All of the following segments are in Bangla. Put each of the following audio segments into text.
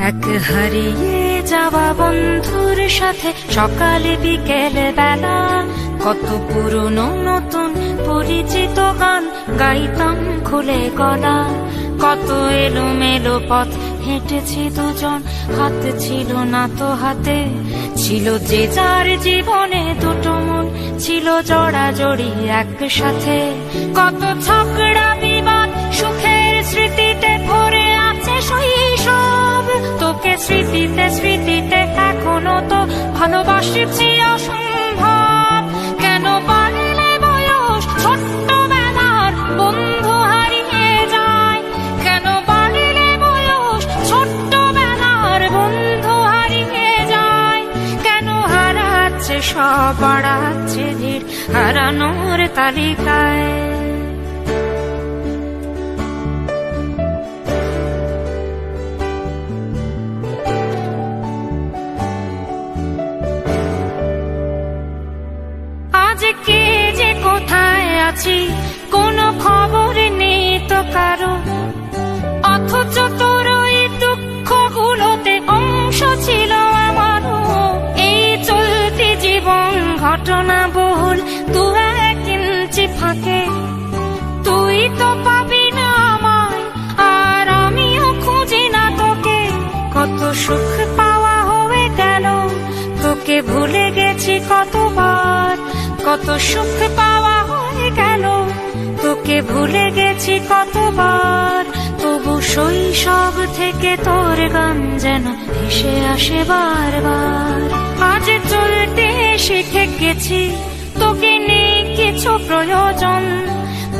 এক হারিয়ে যাওয়া বন্ধুর সাথে সকালে বিকেলে বেলা কত পুরনো নতুন পরিচিত গান গাইতাম খুলে গলা। কত এলোমেলো পথ হেঁটেছি দুজন, হাত ছিল না তো হাতে, ছিল যে যার জীবনে দুটো মন, ছিল জড়াজড়ি একসাথে। কত ঝগড়া বিবাদ সুখের স্মৃতিতে ভরে আছে শৈশব, তোকে স্মৃতিতে স্মৃতিতে এখনো তো ভালোবাসছি অসম্ভব। কেন বাড়লে বয়স ছোট্টবেলার বন্ধু হারিয়ে যায়, কেন বাড়লে বয়স ছোট্টবেলার বন্ধু হারিয়ে যায়, কেন হারাচ্ছে সব বাড়াচ্ছে ভিড় হারানোর তালিকায়। কে যে কোথায় আছি কোনো খবর নেই তো কারো, অথচ তোর ওই দুঃখগুলোতে অংশ ছিল আমারও। এই চলতি জীবন ঘটনা বহুল দু এক ইঞ্চি ফাঁকে, তুই তো পাবি না আমায় আর আমিও খুঁজি না তোকে। কত সুখ পাওয়া হয়ে গেল, তোকে ভুলে গেছি কতবার। কত সুখ পাওয়া হয়ে গেল, তোকে ভুলে গেছি কতবার। তবু শৈশব থেকে তোর গান যেন ভেসে আসে বারবার। আজ চলতে শিখে গেছি, তোকে নেই কিছু প্রয়োজন,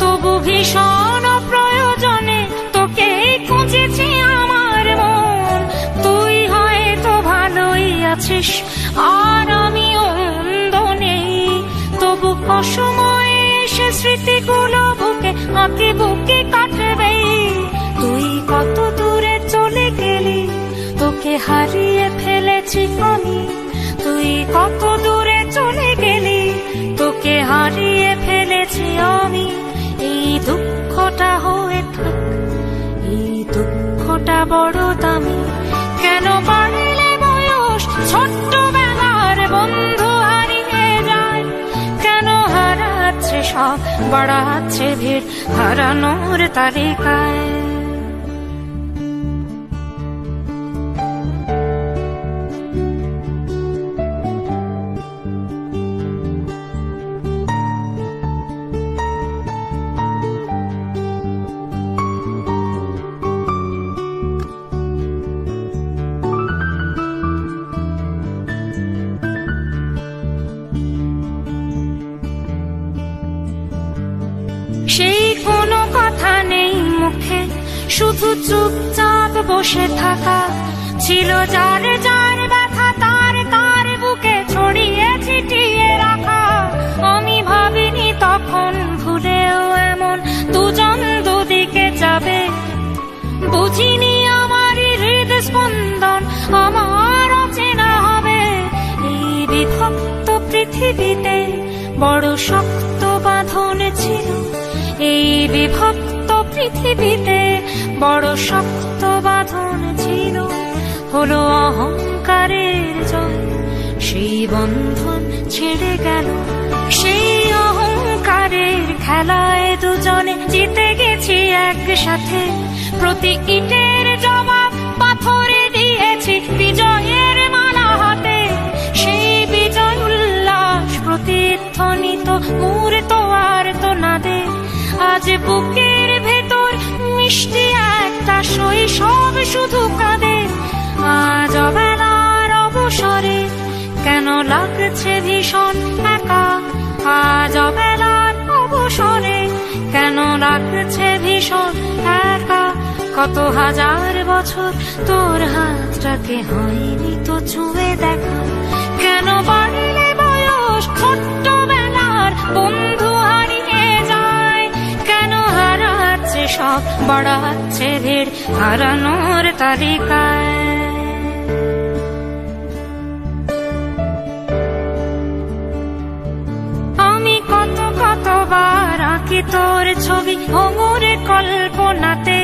তবু ভীষণ প্রয়োজনে তোকে খুঁজেছি আমার মন। তুই হয়তো ভালোই আছিস আর আমিও মন্দ নেই, তবু অসময়ে এসে স্মৃতিগুলো বুকে আঁকে বুকে কাটবে। তুই কত দূরে চলে গেলি, তোকে হারিয়ে ফেলেছি আমি। তুই কত দূরে চলে গেলি, তোকে হারিয়ে ফেলেছি আমি। এই দুঃখটা হয়ে থাক, এই দুঃখটা বড় দামি। কেন বাড়লে বয়স ছোট্টবেলার বন্ধু হারিয়ে যায়, কেন হারাচ্ছে সব বাড়াচ্ছে ভিড় হারানোর তালিকায়। সেই কোনো কথা নেই মুখে, শুধু চুপচাপ বসে থাকা। ছিল যার যার ব্যথা তার তার বুকে ছড়িয়ে ছিটিয়ে রাখা। আমি ভাবিনি তখন ভুলেও এমন দুজন দুদিকে যাবে, বুঝিনি আমারই হৃদস্পন্দন আমার অচেনা হবে। এই বিভক্ত পৃথিবীতে বড় শক্ত বাঁধন ছিল, এই বিভক্ত পৃথিবীতে বড় শক্ত বাঁধন ছিল। হলো অহংকারের জয়, সেই বন্ধন ছেড়ে গেল। সেই অহংকারের খেলায় দুজনে জিতে গেছি একসাথে। প্রতি ইটের জবাব পাথরে দিয়েছি বিজয়ের মালা হাতে। সেই বিজয় উল্লাস প্রতিধ্বনিত মূর্ত আর তো নাদে। আজ বুকের ভেতর মিষ্টি একটা শৈশব শুধু কাঁদে। আজ অবেলার অবসরে কেন লাগছে ভীষণ একা, আজ অবেলার অবসরে কেন লাগছে ভীষণ একা। কত হাজার বছর তোর হাতটাকে হয়নি তো ছুঁয়ে দেখা। কেন বাড়লে বয়স ছোট্টবেলার বন্ধু হারিয়ে যায়, কেন হারাচ্ছে সব বাড়াচ্ছে ভিড় হারানোর তালিকায়। আমি কতবার আঁকি তোর ছবি ভঙ্গুরে কল্পনাতে।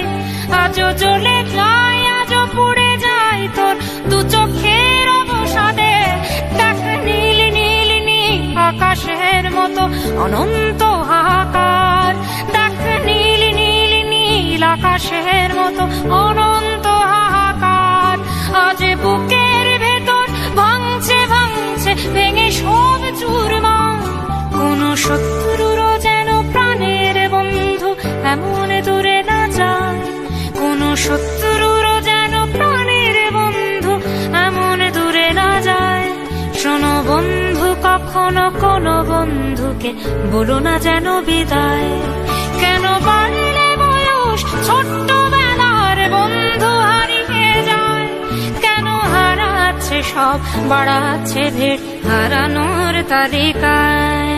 আজও জ্বলে যায়, আজও পুড়ে যায় আকাশের মতো অনন্ত হাহাকার। দেখ নীল নীল নীল আকাশের মতো অনন্ত হাহাকার। আজ বুকের ভেতর ভাঙছে ভাঙছে ভেঙে সব চুরমার। কোন শত্রুরও যেন প্রাণের বন্ধু এমন দূরে না যায়। কোন শত্রুরও যেন প্রাণের বন্ধু এমন দূরে না যায়। শোনো বন্ধু, কখনো কোনো বন্ধুকে বলো না যেন বিদায়। কেন বাড়লে বয়স ছোট্টবেলার বন্ধু হারিয়ে যায়। কেন হারাচ্ছে সব, বাড়াচ্ছে ভিড় হারানোর তালিকায়।